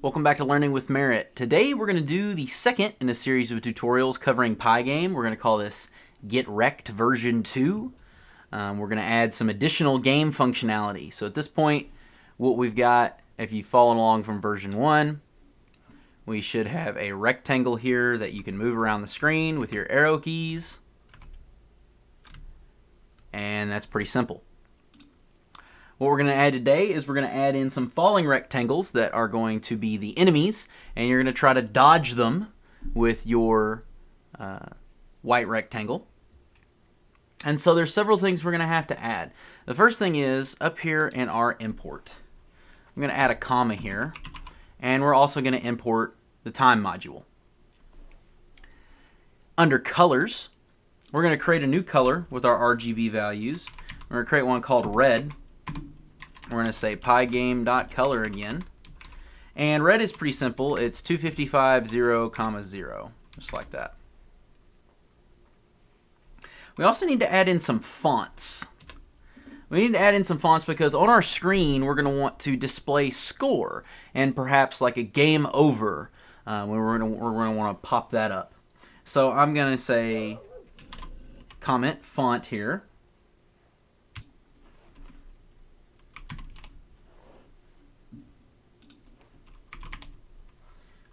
Welcome back to Learning with Merit. Today we're going to do the second in a series of tutorials covering Pygame. We're going to call this Get Wrecked version 2. We're going to add some additional game functionality. So at this point, what we've got, if you've followed along from version 1, we should have a rectangle here that you can move around the screen with your arrow keys. And that's pretty simple. What we're going to add today is we're going to add in some falling rectangles that are going to be the enemies, and you're going to try to dodge them with your white rectangle. And so there's several things we're going to have to add. The first thing is up here in our import. I'm going to add a comma here, and we're also going to import the time module. Under colors, we're going to create a new color with our RGB values. We're going to create one called red. We're going to say pygame.color again. And red is pretty simple. It's 255 0, 0, just like that. We also need to add in some fonts. We need to add in some fonts because on our screen we're going to want to display score and perhaps like a game over. We're going to want to pop that up. So I'm going to say comment font here.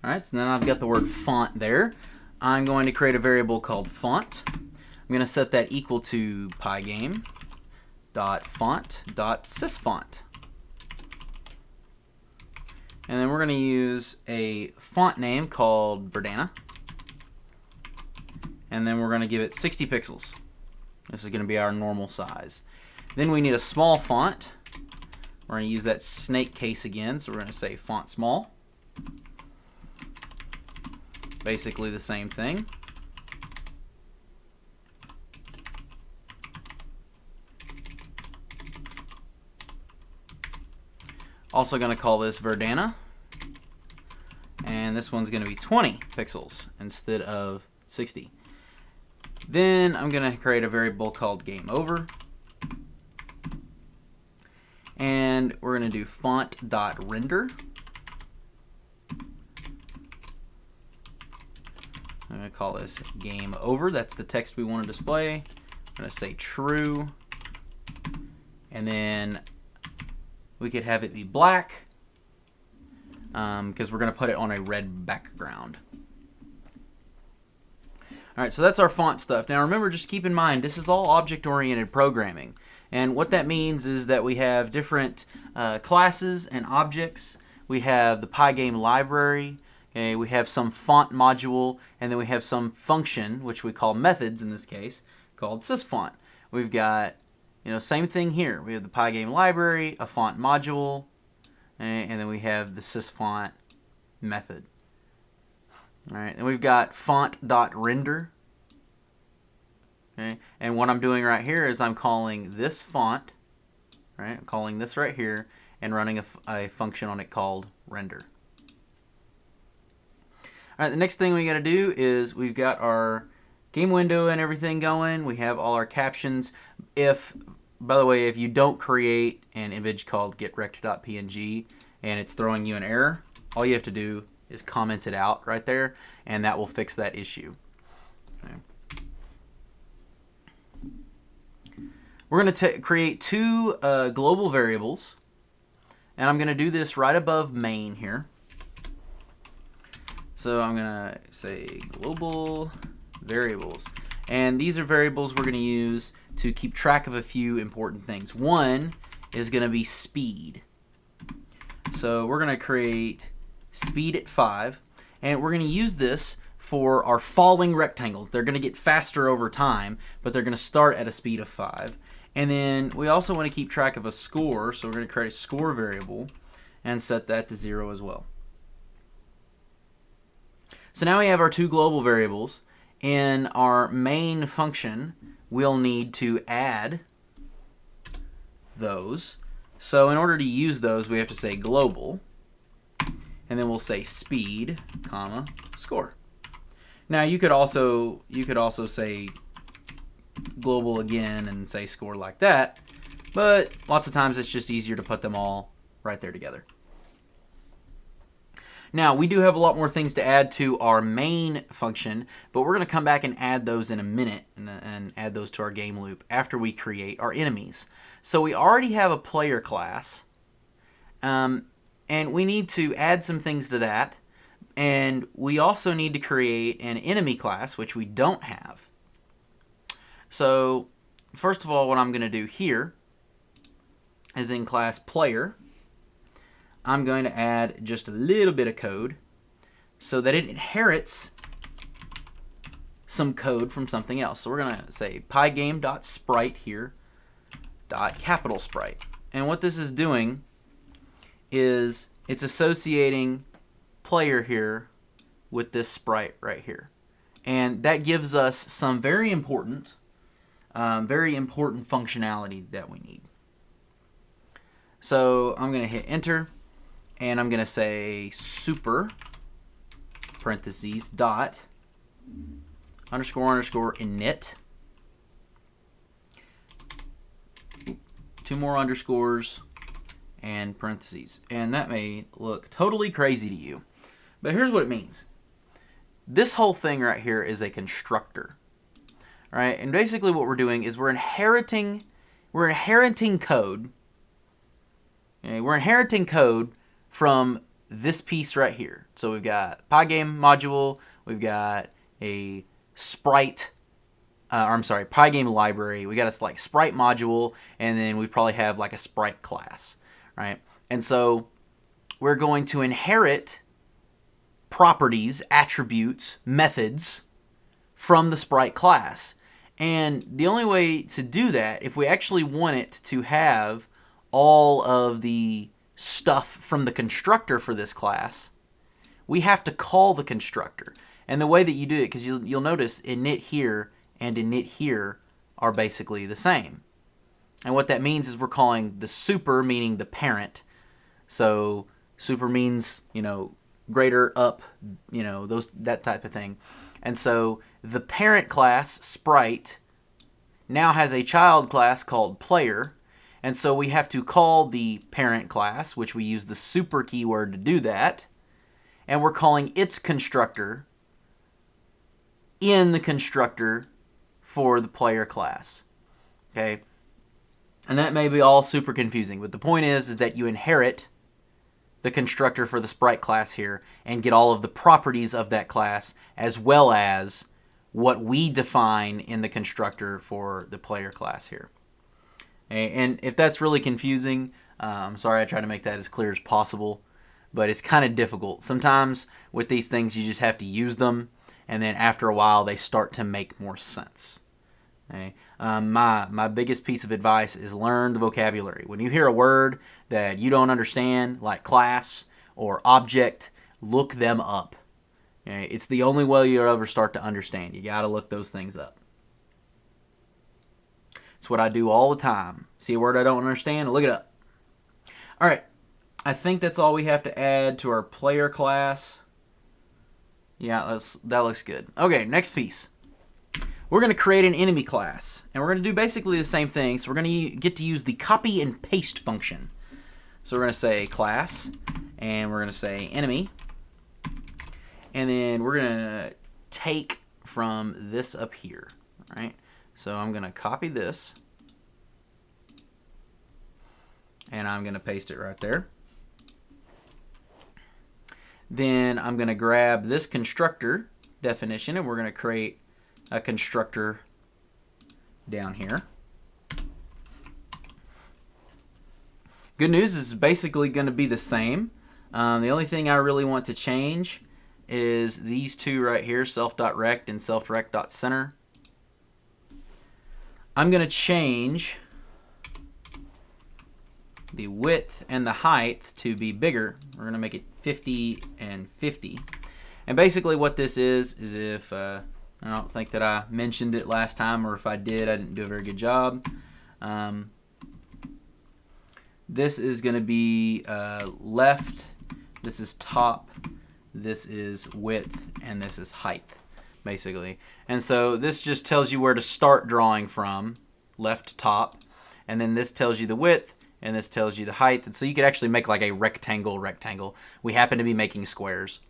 Alright, so then I've got the word font there. I'm going to create a variable called font. I'm going to set that equal to pygame.font.sysfont. And then we're going to use a font name called Verdana. And then we're going to give it 60 pixels. This is going to be our normal size. Then we need a small font. We're going to use that snake case again, so we're going to say font small. Basically the same thing. Also going to call this Verdana. And this one's going to be 20 pixels instead of 60. Then I'm going to create a variable called game over. And we're going to do font.render. I'm going to call this game over. That's the text we want to display. I'm going to say true. And then we could have it be black because we're going to put it on a red background. Alright, so that's our font stuff. Now remember, just keep in mind, this is all object-oriented programming. And what that means is that we have different classes and objects. We have the Pygame library. Okay, we have some font module, and then we have some function, which we call methods in this case, called sysfont. We've got, same thing here. We have the Pygame library, a font module, and then we have the sysfont method. All right, and we've got font.render. Okay, and what I'm doing right here is I'm calling this font, right? I'm calling this right here, and running a function on it called render. All right, the next thing we got to do is we've got our game window and everything going. We have all our captions. By the way, if you don't create an image called getwrecked.png and it's throwing you an error, all you have to do is comment it out right there, and that will fix that issue. Okay. We're going to create two global variables, and I'm going to do this right above main here. So I'm going to say global variables. And these are variables we're going to use to keep track of a few important things. One is going to be speed. So we're going to create speed at 5. And we're going to use this for our falling rectangles. They're going to get faster over time, but they're going to start at a speed of 5. And then we also want to keep track of a score. So we're going to create a score variable and set that to 0 as well. So now we have our two global variables. In our main function, we'll need to add those. So in order to use those, we have to say global, and then we'll say speed, comma, score. Now you could also say global again and say score like that, but lots of times it's just easier to put them all right there together. Now, we do have a lot more things to add to our main function, but we're going to come back and add those in a minute and add those to our game loop after we create our enemies. So we already have a player class, and we need to add some things to that, and we also need to create an enemy class, which we don't have. So first of all, what I'm going to do here is in class player, I'm going to add just a little bit of code so that it inherits some code from something else. So we're going to say pygame.sprite here, capital sprite. And what this is doing is it's associating player here with this sprite right here. And that gives us some very important functionality that we need. So I'm going to hit enter, and I'm going to say super parentheses dot underscore underscore init. Two more underscores and parentheses. And that may look totally crazy to you, but here's what it means. This whole thing right here is a constructor. Right? And basically what we're doing is we're inheriting code. Okay? We're inheriting code from this piece right here. So we've got Pygame module, we've got a sprite, Pygame library, we got a like sprite module, and then we probably have like a sprite class, right? And so we're going to inherit properties, attributes, methods from the sprite class. And the only way to do that, if we actually want it to have all of the stuff from the constructor for this class, we have to call the constructor. And the way that you do it, because you'll notice init here and init here are basically the same. And what that means is we're calling the super, meaning the parent. So super means, greater, up, that type of thing. And so the parent class, sprite, now has a child class called player. And so we have to call the parent class, which we use the super keyword to do that. And we're calling its constructor in the constructor for the player class. Okay? And that may be all super confusing, but the point is that you inherit the constructor for the sprite class here and get all of the properties of that class as well as what we define in the constructor for the player class here. And if that's really confusing, I'm sorry, I try to make that as clear as possible, but it's kind of difficult. Sometimes with these things you just have to use them, and then after a while they start to make more sense. Okay? My biggest piece of advice is learn the vocabulary. When you hear a word that you don't understand, like class or object, look them up. Okay? It's the only way you'll ever start to understand. You got to look those things up. It's what I do all the time. See a word I don't understand, look it up. All right, I think that's all we have to add to our player class. Yeah, that looks good. Okay, next piece. We're going to create an enemy class, and we're going to do basically the same thing. So we're going to get to use the copy and paste function. So we're going to say class, and we're going to say enemy, and then we're going to take from this up here, right? So I'm going to copy this, and I'm going to paste it right there. Then I'm going to grab this constructor definition, and we're going to create a constructor down here. Good news is basically going to be the same. The only thing I really want to change is these two right here, self.rect and self.rect.center. I'm going to change the width and the height to be bigger. We're going to make it 50 and 50. And basically what this is if, I don't think that I mentioned it last time, or if I did, I didn't do a very good job. This is going to be left, this is top, this is width, and this is height, basically. And so this just tells you where to start drawing from, left to top, and then this tells you the width, and this tells you the height. And so you could actually make like a rectangle. We happen to be making squares.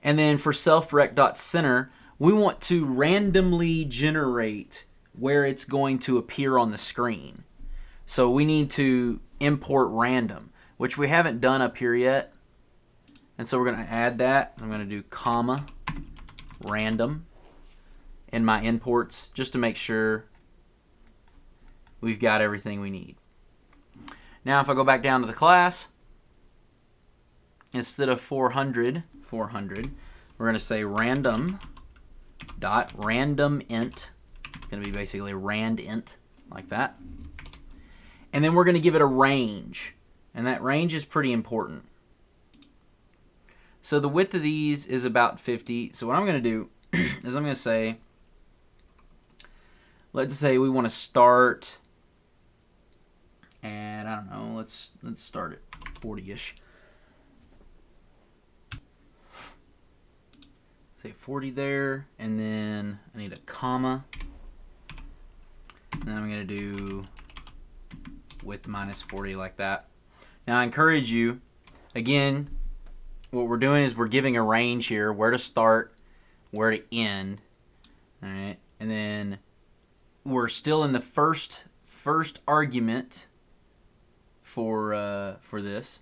And then for self-rect.center, we want to randomly generate where it's going to appear on the screen. So we need to import random, which we haven't done up here yet. And so we're going to add that. I'm going to do comma random in my imports just to make sure we've got everything we need. Now if I go back down to the class, instead of 400, we're going to say random dot random int. It's going to be basically rand int, like that. And then we're going to give it a range, and that range is pretty important. So the width of these is about 50. So what I'm going to do is I'm going to say, let's say we want to start, and I don't know, let's start at 40-ish. Say 40 there, and then I need a comma. And then I'm going to do width minus 40 like that. Now I encourage you, again, what we're doing is we're giving a range here, where to start, where to end. All right, and then we're still in the first argument for this,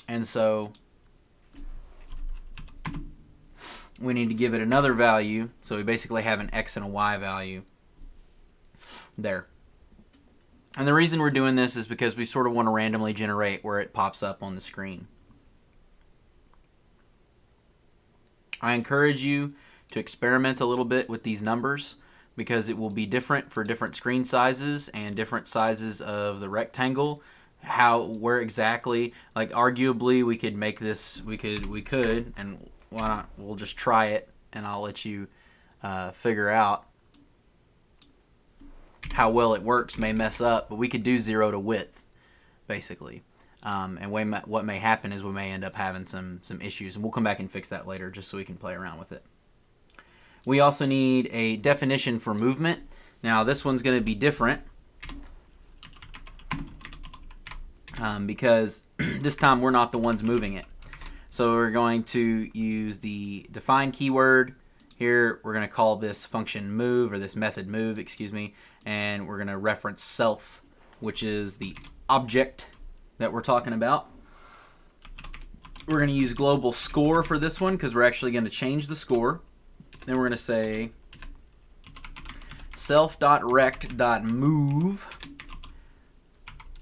and so we need to give it another value. So we basically have an x and a y value there. And the reason we're doing this is because we sort of want to randomly generate where it pops up on the screen. I encourage you to experiment a little bit with these numbers because it will be different for different screen sizes and different sizes of the rectangle. Where exactly, like arguably we could make this, we could, and why not, we'll just try it and I'll let you figure out how well it works. May mess up, but we could do 0 to width basically. And what may happen is we may end up having some issues, and we'll come back and fix that later just so we can play around with it. We also need a definition for movement. Now this one's going to be different because this time we're not the ones moving it. So we're going to use the define keyword. Here we're going to call this function move, or this method move, excuse me, and we're going to reference self, which is the object that we're talking about. We're going to use global score for this one because we're actually going to change the score. Then we're going to say self.rect.move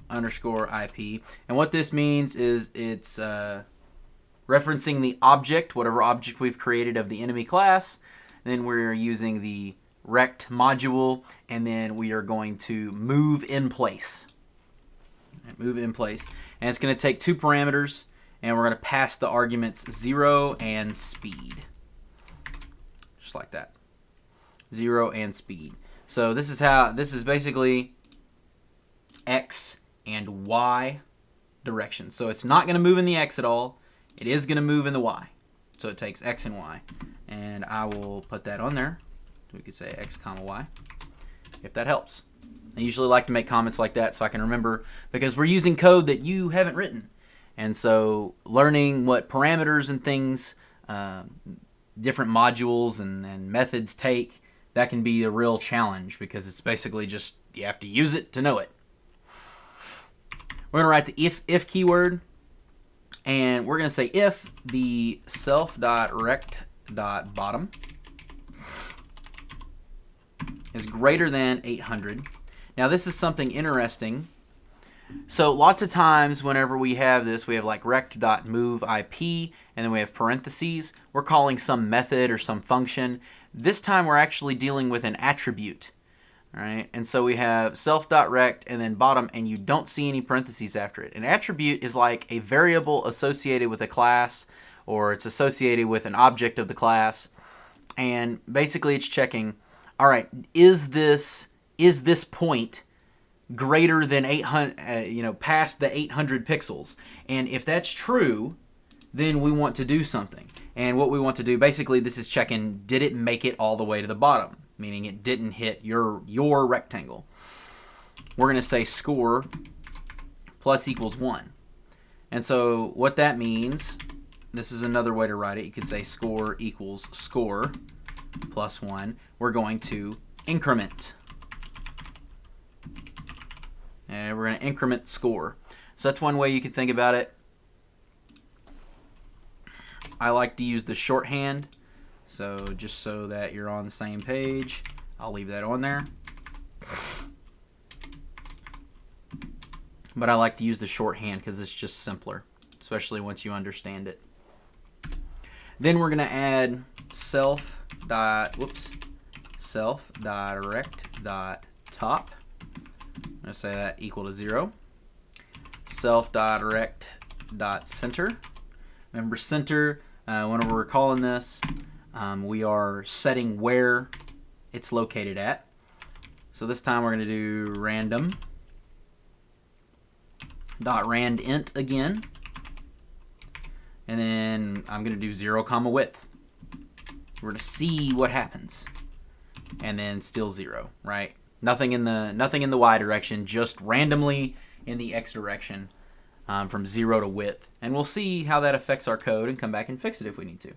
underscore IP. And what this means is it's referencing the object, whatever object we've created of the enemy class. Then we're using the rect module, and then we are going to move in place. Move in place. And it's going to take two parameters, and we're going to pass the arguments 0 and speed. Just like that. 0 and speed. So this is basically X and Y direction. So it's not going to move in the X at all. It is going to move in the Y. So it takes X and Y. And I will put that on there. We could say X comma Y, if that helps. I usually like to make comments like that so I can remember, because we're using code that you haven't written. And so learning what parameters and things, different modules and methods take, that can be a real challenge because it's basically just you have to use it to know it. We're going to write the if keyword, and we're going to say if the self.rect.bottom is greater than 800. Now this is something interesting. So lots of times whenever we have this, we have like rect.moveIP, and then we have parentheses. We're calling some method or some function. This time we're actually dealing with an attribute. All right, and so we have self.rect and then bottom, and you don't see any parentheses after it. An attribute is like a variable associated with a class, or it's associated with an object of the class, and basically it's checking, all right, is this point greater than 800, past the 800 pixels? And if that's true, then we want to do something. And what we want to do, basically, this is checking, did it make it all the way to the bottom? Meaning it didn't hit your rectangle. we're going to say score plus equals 1. And so what that means, this is another way to write it. You could say score equals score plus 1. We're going to increment. And we're going to increment score. So that's one way you can think about it. I like to use the shorthand. So just so that you're on the same page, I'll leave that on there. But I like to use the shorthand because it's just simpler, especially once you understand it. Then we're going to add self.direct.top. I'm going to say that equal to 0. Self.direct.center. Remember center, whenever we're calling this, we are setting where it's located at. So this time we're going to do random.randint again. And then I'm going to do 0, width. We're going to see what happens. And then still 0, right? Nothing in the y direction, just randomly in the x direction from 0 to width. And we'll see how that affects our code and come back and fix it if we need to.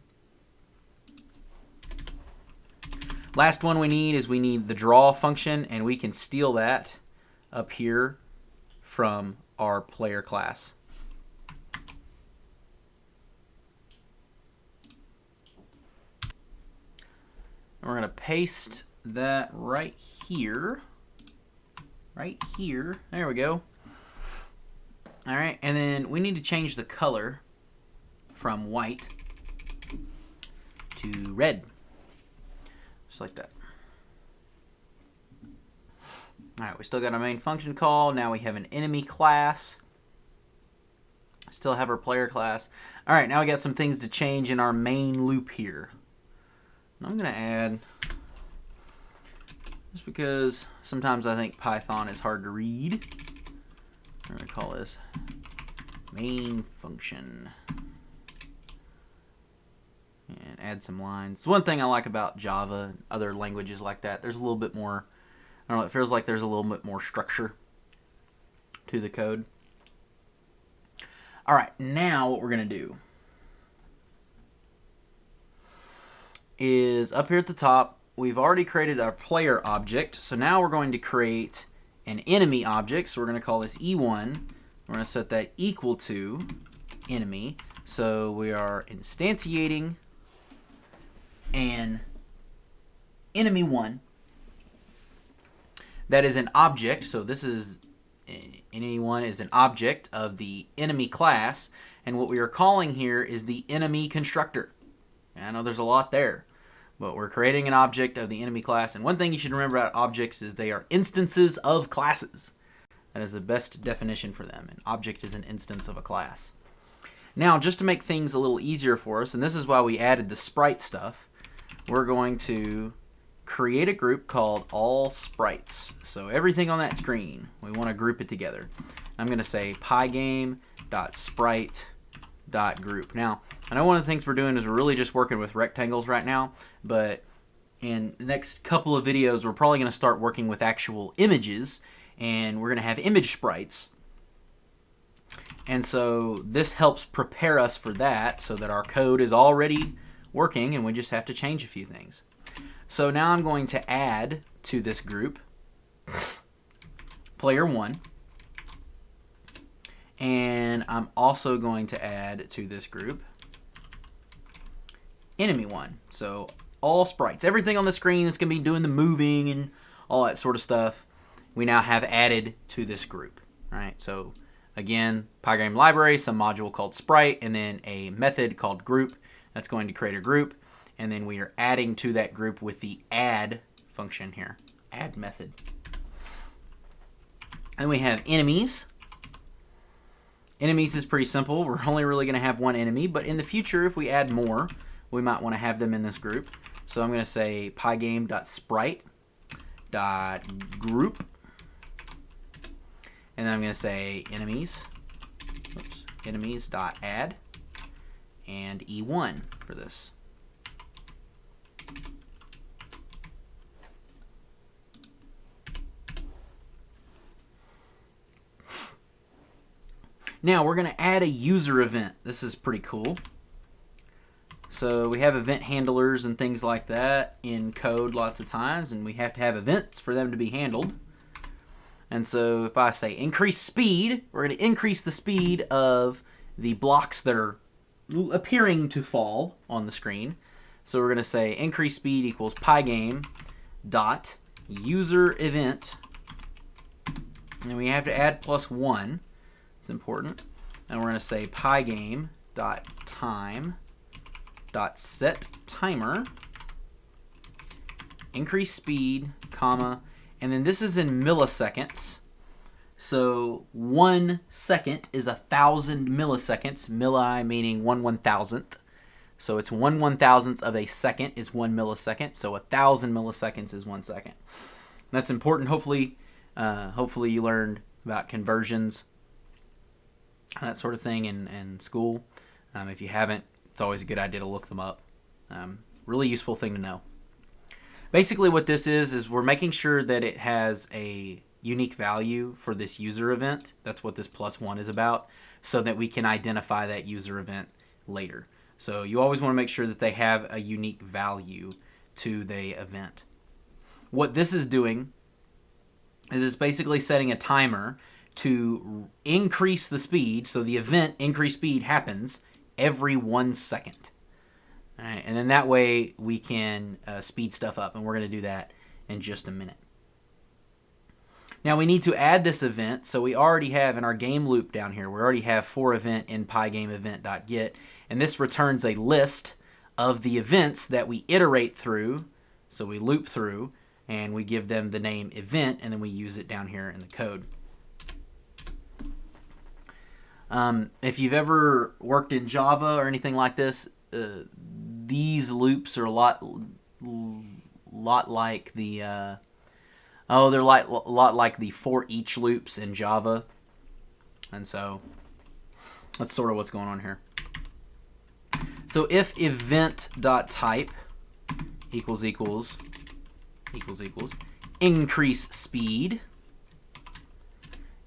Last one we need is the draw function, and we can steal that up here from our player class. And we're going to paste that right here. Right here. There we go. All right, and then we need to change the color from white to red. Just like that. All right, we still got our main function call. Now we have an enemy class. Still have our player class. All right, now we got some things to change in our main loop here. I'm going to add, just because sometimes I think Python is hard to read, I'm going to call this main function. And add some lines. One thing I like about Java and other languages like that, there's a little bit more, I don't know, it feels like there's a little bit more structure to the code. All right, now what we're going to do is up here at the top, we've already created our player object. So now we're going to create an enemy object. So we're going to call this E1. We're going to set that equal to enemy. So we are instantiating an enemy1 that is an object. So this is enemy1 is an object of the enemy class, and what we are calling here is the enemy constructor. And I know there's a lot there, but we're creating an object of the enemy class. And one thing you should remember about objects is they are instances of classes. That is the best definition for them. An object is an instance of a class. Now, just to make things a little easier for us, and this is why we added the sprite stuff, we're going to create a group called all sprites. So everything on that screen, we want to group it together. I'm going to say pygame.sprite.group. Now, I know one of the things we're doing is we're really just working with rectangles right now, but in the next couple of videos, we're probably going to start working with actual images, and we're going to have image sprites. And so this helps prepare us for that, so that our code is already working and we just have to change a few things. So now I'm going to add to this group player1, and I'm also going to add to this group enemy1. So all sprites, everything on the screen that's going to be doing the moving and all that sort of stuff, we now have added to this group. Right? So again, Pygame library, some module called sprite, and then a method called group that's going to create a group, and then we are adding to that group with the add function here, add method. And we have enemies. Enemies is pretty simple. We're only really going to have one enemy, but in the future, if we add more, we might want to have them in this group. So I'm going to say pygame.sprite.group, and then I'm going to say enemies.add, and E1 for this. Now we're going to add a user event. This is pretty cool. So we have event handlers and things like that in code lots of times, and we have to have events for them to be handled. And so if I say increase speed, we're going to increase the speed of the blocks that are appearing to fall on the screen. So we're going to say increase speed equals Pygame dot user event, and we have to add +1. It's important. And we're going to say Pygame dot time dot set timer increase speed, comma, and then this is in milliseconds. So 1 second is 1,000 milliseconds. Milli meaning 1/1000th. So it's 1/1000th of a second is 1 millisecond. So 1,000 milliseconds is 1 second. That's important. Hopefully you learned about conversions, that sort of thing in school. If you haven't, it's always a good idea to look them up. Really useful thing to know. Basically what this is we're making sure that it has a unique value for this user event. That's what this +1 is about, so that we can identify that user event later. So you always want to make sure that they have a unique value to the event. What this is doing is it's basically setting a timer to increase the speed, so the event increase speed happens every 1 second. All right, and then that way we can speed stuff up, and we're going to do that in just a minute. Now we need to add this event, so we already have in our game loop down here, we already have for event in Pygame event.get, and this returns a list of the events that we iterate through, so we loop through, and we give them the name event, and then we use it down here in the code. If you've ever worked in Java or anything like this, these loops are a lot like the they're a lot like the for each loops in Java, and so that's sort of what's going on here. So if event.type equals increase speed,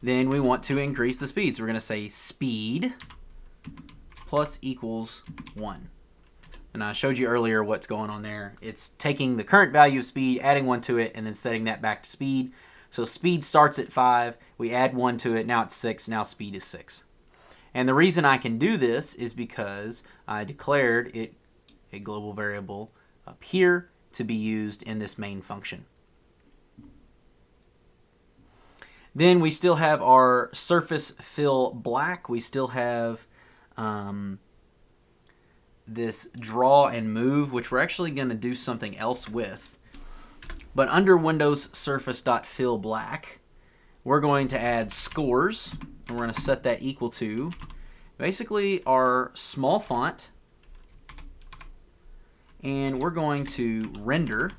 then we want to increase the speed. So we're going to say speed plus equals 1. And I showed you earlier what's going on there. It's taking the current value of speed, adding 1 to it, and then setting that back to speed. So speed starts at 5. We add 1 to it. Now it's 6. Now speed is 6. And the reason I can do this is because I declared it a global variable up here to be used in this main function. Then we still have our surface fill black. We still have this draw and move, which we're actually going to do something else with. But under Windows surface.fill black, we're going to add scores, and we're going to set that equal to basically our small font, and we're going to render,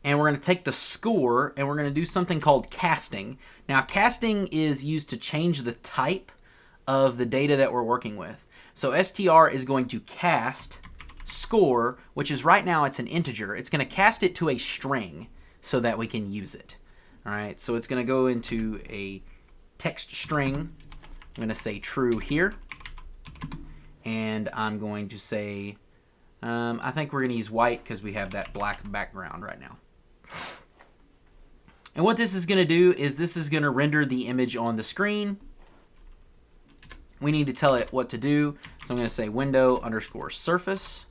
and we're going to take the score and we're going to do something called casting. Now casting is used to change the type of the data that we're working with. So str is going to cast score, which is right now it's an integer. It's going to cast it to a string so that we can use it. All right, so it's going to go into a text string. I'm going to say true here, and I'm going to say I think we're going to use white because we have that black background right now. And what this is going to do is this is going to render the image on the screen. We need to tell it what to do, so I'm going to say window underscore surface,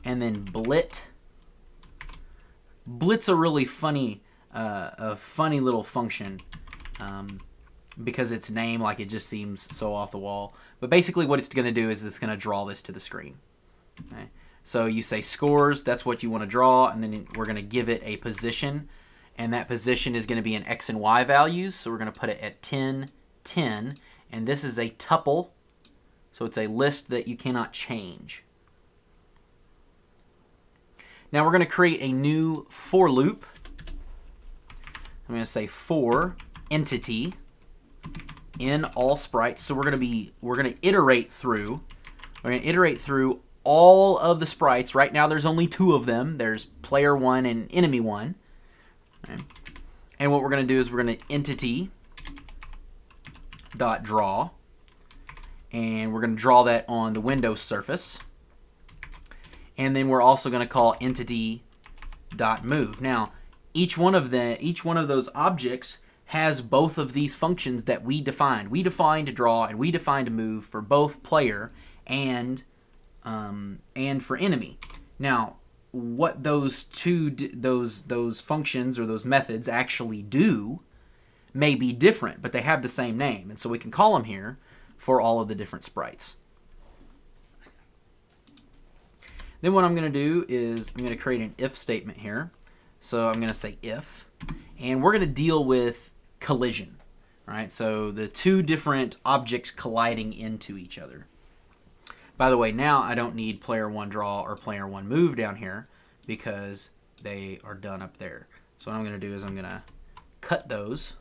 and then blit. Blit's a really funny little function because its name, like, it just seems so off the wall. But basically what it's going to do is it's going to draw this to the screen. Okay? So you say scores, that's what you want to draw, and then we're going to give it a position, and that position is going to be in X and Y values, so we're going to put it at 10, 10, and this is a tuple, so it's a list that you cannot change. Now we're going to create a new for loop. I'm going to say for entity in all sprites. So we're going to iterate through. We're going to iterate through all of the sprites. Right now there's only 2 of them. There's player 1 and enemy 1. Okay. And what we're going to do is we're going to entity dot draw, and we're going to draw that on the Windows surface. And then we're also going to call entity dot move. Now, each one of those objects has both of these functions that we defined. We defined draw and we defined move for both player and for enemy. Now, what those those functions or those methods actually do may be different, but they have the same name, and so we can call them here for all of the different sprites. Then what I'm going to do is I'm going to create an if statement here. So I'm going to say if, and we're going to deal with collision, right? So the two different objects colliding into each other. By the way, now I don't need player one draw or player one move down here because they are done up there. So what I'm going to do is I'm going to cut those,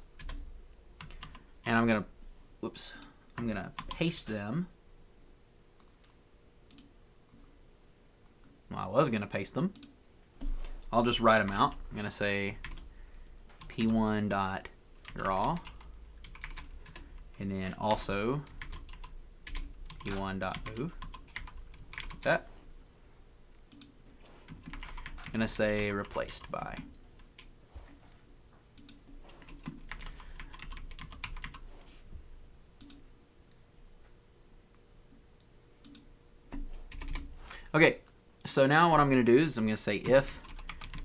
and I'm going to paste them. Well, I was going to paste them. I'll just write them out. I'm going to say p1.draw, and then also p1.move. Like that. I'm going to say replaced by. Okay, so now what I'm going to do is I'm going to say if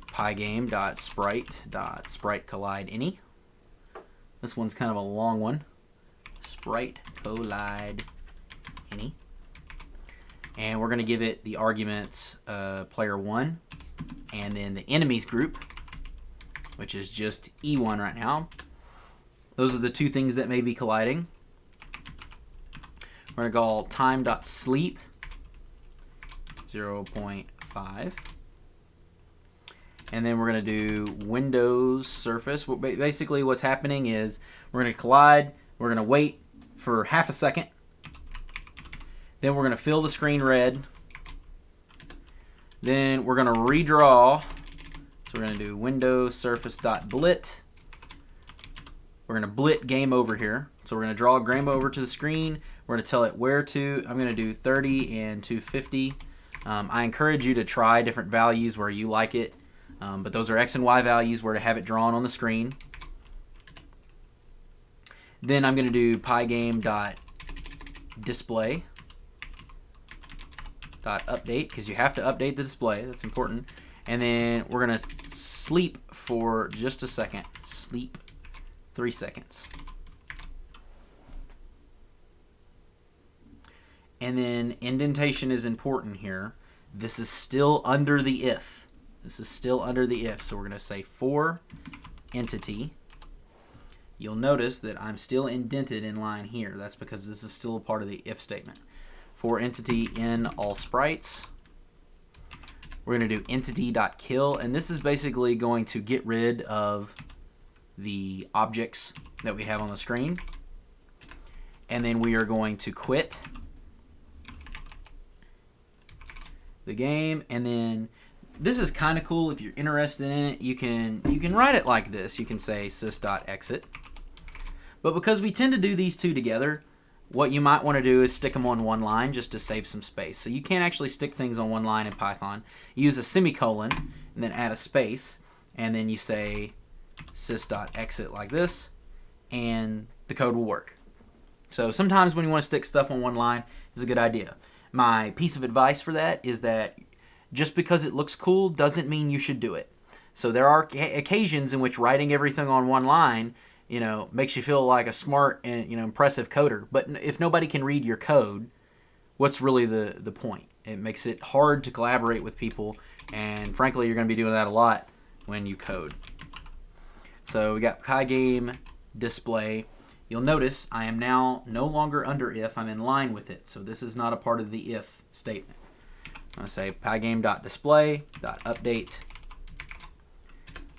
pygame.sprite collide any. This one's kind of a long one. Sprite collide any. And we're going to give it the arguments player 1 and then the enemies group, which is just E1 right now. Those are the two things that may be colliding. We're going to call time.sleep 0.5. And then we're going to do Windows surface. Basically what's happening is we're going to collide, we're going to wait for half a second, then we're going to fill the screen red, then we're going to redraw. So we're going to do Windows surface.blit. We're going to blit game over here. So we're going to draw game over to the screen. We're going to tell it where to. I'm going to do 30 and 250. I encourage you to try different values where you like it. But those are X and Y values where to have it drawn on the screen. Then I'm going to do pygame.display.update because you have to update the display. That's important. And then we're going to sleep for just a second. Sleep 3 seconds. And then indentation is important here. This is still under the if. This is still under the if, so we're going to say for entity. You'll notice that I'm still indented in line here. That's because this is still a part of the if statement. For entity in all sprites. We're going to do entity.kill, and this is basically going to get rid of the objects that we have on the screen. And then we are going to quit the game, and then this is kind of cool. If you're interested in it, you can write it like this. You can say sys.exit. But because we tend to do these two together, what you might want to do is stick them on one line just to save some space. So you can't actually stick things on one line in Python. You use a semicolon and then add a space, and then you say sys.exit like this, and the code will work. So sometimes when you want to stick stuff on one line, it's a good idea. My piece of advice for that is that just because it looks cool doesn't mean you should do it. So there are occasions in which writing everything on one line, makes you feel like a smart and impressive coder. But if nobody can read your code, what's really the point? It makes it hard to collaborate with people, and frankly, you're going to be doing that a lot when you code. So we got Pygame display. You'll notice I am now no longer under if, I'm in line with it. So this is not a part of the if statement. I'm going to say pygame.display.update.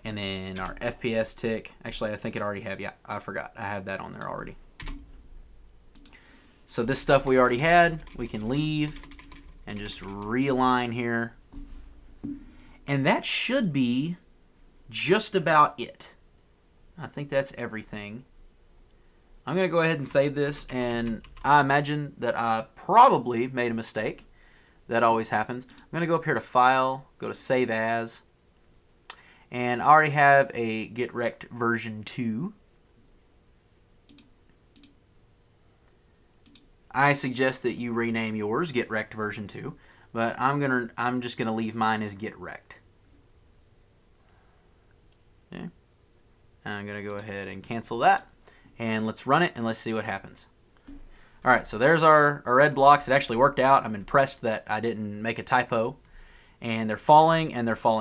And then our FPS tick. Actually, I think it already have. Yeah, I forgot. I had that on there already. So this stuff we already had, we can leave and just realign here. And that should be just about it. I think that's everything. I'm going to go ahead and save this, and I imagine that I probably made a mistake. That always happens. I'm going to go up here to File, go to Save As, and I already have a Get Wrecked version 2. I suggest that you rename yours Get Wrecked version 2, but I'm just gonna leave mine as Get Wrecked. Okay. I'm gonna go ahead and cancel that, and let's run it and let's see what happens. All right, so there's our red blocks. It actually worked out. I'm impressed that I didn't make a typo. And they're falling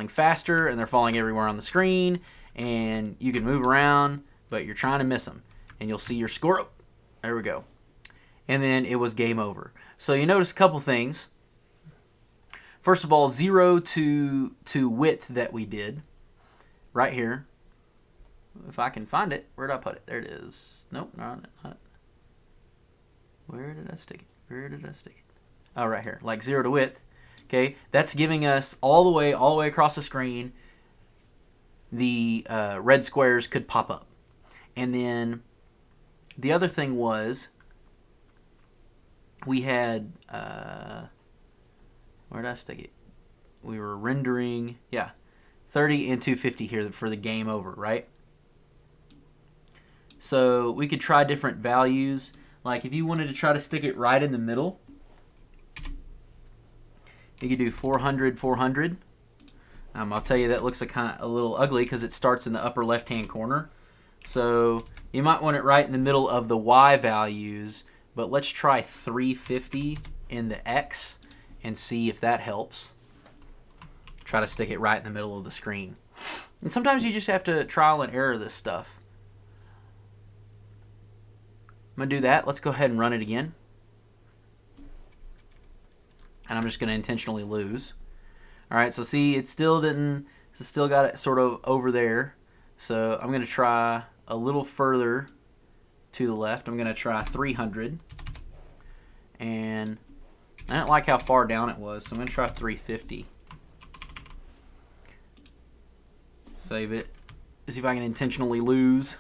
faster, and they're falling everywhere on the screen, and you can move around, but you're trying to miss them. And you'll see your score. Oh, there we go. And then it was game over. So you notice a couple things. First of all, 0 to width that we did right here. If I can find it, where did I put it? There it is. Nope, not it. Where did I stick it? Oh, right here. Like 0 to width. Okay, that's giving us all the way across the screen. The red squares could pop up. And then the other thing was we had where did I stick it? We were rendering 30 and 250 here for the game over, right? So we could try different values. Like if you wanted to try to stick it right in the middle, you could do 400, 400. I'll tell you that looks a little ugly because it starts in the upper left-hand corner. So you might want it right in the middle of the Y values, but let's try 350 in the X and see if that helps. Try to stick it right in the middle of the screen. And sometimes you just have to trial and error this stuff. I'm going to do that. Let's go ahead and run it again. And I'm just going to intentionally lose. All right, so see, it still got it sort of over there. So I'm going to try a little further to the left. I'm going to try 300. And I didn't like how far down it was, so I'm going to try 350. Save it. See if I can intentionally lose.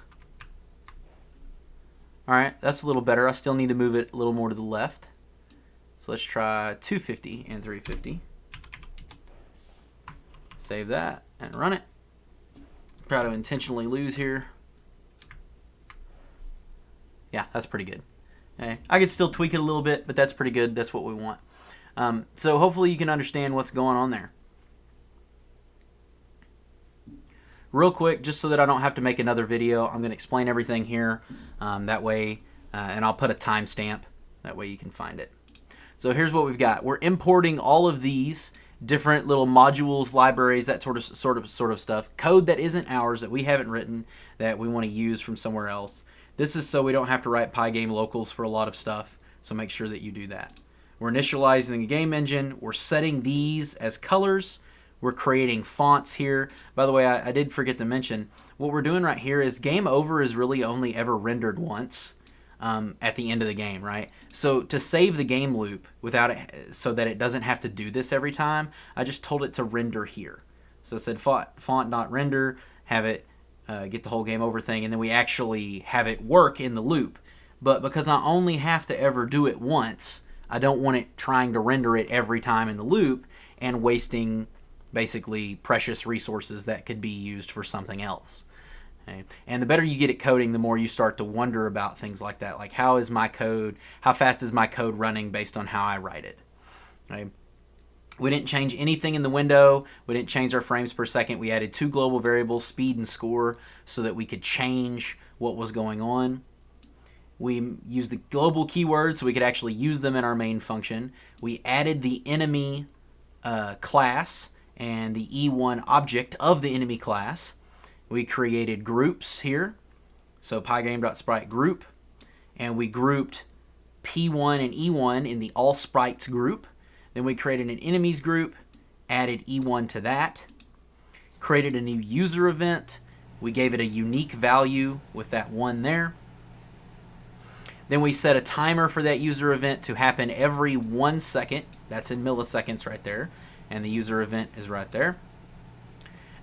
All right, that's a little better. I still need to move it a little more to the left. So let's try 250 and 350. Save that and run it. Try to intentionally lose here. Yeah, that's pretty good. Okay. I could still tweak it a little bit, but that's pretty good. That's what we want. So hopefully you can understand what's going on there. Real quick, just so that I don't have to make another video, I'm going to explain everything here. That way, and Of a timestamp. That way you can find it. So here's what we've got. We're importing all of these different little modules, libraries, that sort of stuff. Code that isn't ours, that we haven't written, that we want to use from somewhere else. This is so we don't have to write Pygame locals for a lot of stuff. So make sure that you do that. We're initializing the game engine. We're setting these as colors. We're creating fonts here. By the way, I did forget to mention, what we're doing right here is game over is really only ever rendered once at the end of the game, right? So to save the game loop without it, so that it doesn't have to do this every time, I just told it to render here. So I said font.render, have it get the whole game over thing, and then we actually have it work in the loop. But because I only have to ever do it once, I don't want it trying to render it every time in the loop and wasting basically precious resources that could be used for something else. Okay. And the better you get at coding, the more you start to wonder about things like that. Like how fast is my code running based on how I write it? Okay. We didn't change anything in the window. We didn't change our frames per second. We added 2 global variables, speed and score, so that we could change what was going on. We used the global keywords so we could actually use them in our main function. We added the enemy class and the E1 object of the enemy class. We created groups here. So pygame.sprite group. And we grouped P1 and E1 in the all sprites group. Then we created an enemies group, added E1 to that, created a new user event. We gave it a unique value with that 1 there. Then we set a timer for that user event to happen every 1 second. That's in milliseconds right there. And the user event is right there.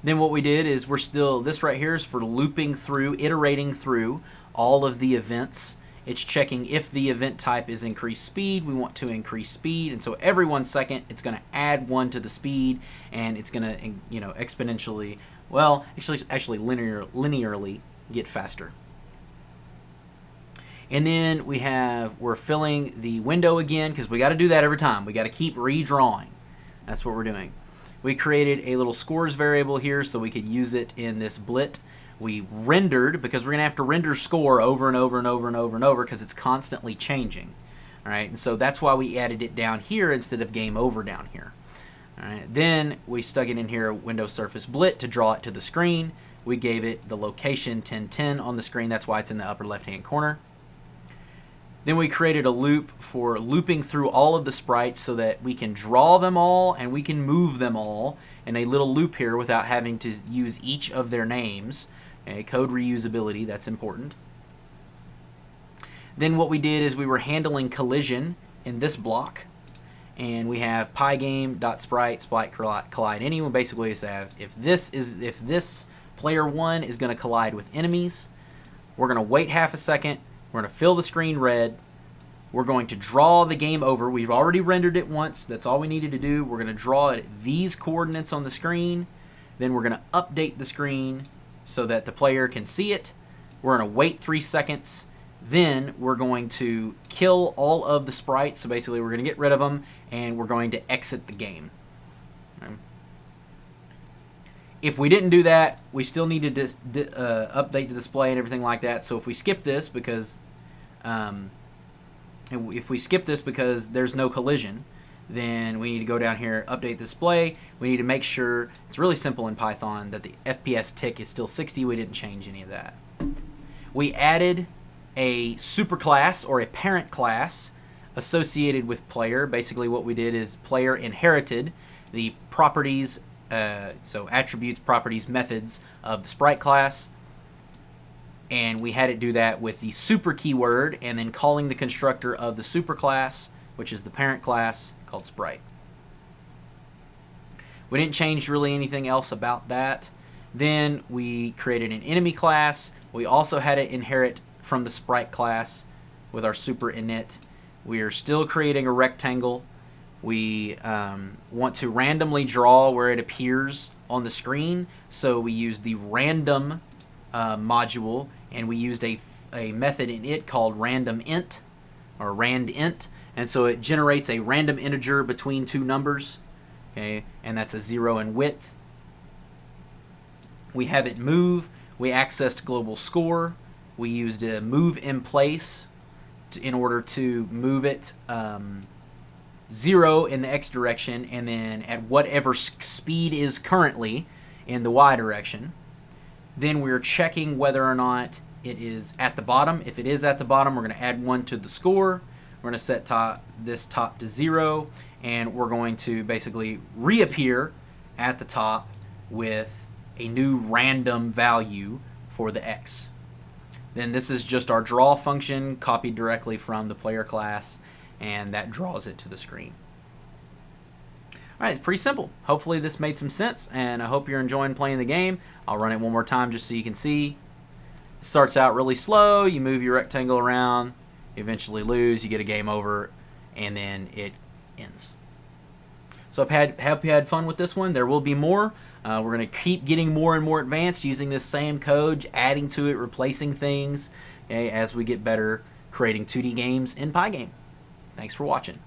Then what we did is this right here is for looping through, iterating through all of the events. It's checking if the event type is increased speed. We want to increase speed, and so every 1 second it's going to add 1 to the speed, and it's going to, you know, exponentially, well, actually linearly get faster. And then we're filling the window again, because we got to do that every time. We got to keep redrawing. That's what we're doing. We created a little scores variable here so we could use it in this blit. We rendered, because we're going to have to render score over and over and over and over and over, because it's constantly changing. All right, and so that's why we added it down here instead of game over down here. All right, then we stuck it in here, Windows Surface Blit, to draw it to the screen. We gave it the location 1010 on the screen. That's why it's in the upper left-hand corner. Then we created a loop for looping through all of the sprites so that we can draw them all and we can move them all in a little loop here without having to use each of their names. Okay, code reusability, that's important. Then what we did is we were handling collision in this block, and we have pygame.sprite collide any. We basically just have if this player 1 is going to collide with enemies, we're going to wait half a second. We're going to fill the screen red. We're going to draw the game over. We've already rendered it once. That's all we needed to do. We're going to draw it at these coordinates on the screen. Then we're going to update the screen so that the player can see it. We're going to wait 3 seconds. Then we're going to kill all of the sprites. So basically we're going to get rid of them, and we're going to exit the game. Okay. If we didn't do that, we still need to update the display and everything like that. So if we skip this because there's no collision, then we need to go down here, update display. We need to make sure, it's really simple in Python, that the FPS tick is still 60. We didn't change any of that. We added a superclass or a parent class associated with player. Basically what we did is player inherited the properties, so attributes, properties, methods of the sprite class, and we had it do that with the super keyword and then calling the constructor of the superclass, which is the parent class called sprite. We didn't change really anything else about that. Then we created an enemy class. We also had it inherit from the sprite class with our super init. We are still creating a rectangle. We want to randomly draw where it appears on the screen, so we use the random module, and we used a method in it called randomInt or randInt, and so it generates a random integer between 2 numbers, okay, and that's a 0 in width. We have it move. We accessed global score. We used a move in place in order to move it 0 in the X direction, and then at whatever speed is currently in the Y direction. Then we're checking whether or not it is at the bottom. If it is at the bottom, we're going to add 1 to the score. We're going to set this top to 0, and we're going to basically reappear at the top with a new random value for the X. Then this is just our draw function copied directly from the player class, and that draws it to the screen. All right, it's pretty simple. Hopefully this made some sense, and I hope you're enjoying playing the game. I'll run it one more time just so you can see. It starts out really slow. You move your rectangle around, you eventually lose, you get a game over, and then it ends. So I hope you had fun with this one. There will be more. We're going to keep getting more and more advanced using this same code, adding to it, replacing things, okay, as we get better creating 2D games in Pygame. Thanks for watching.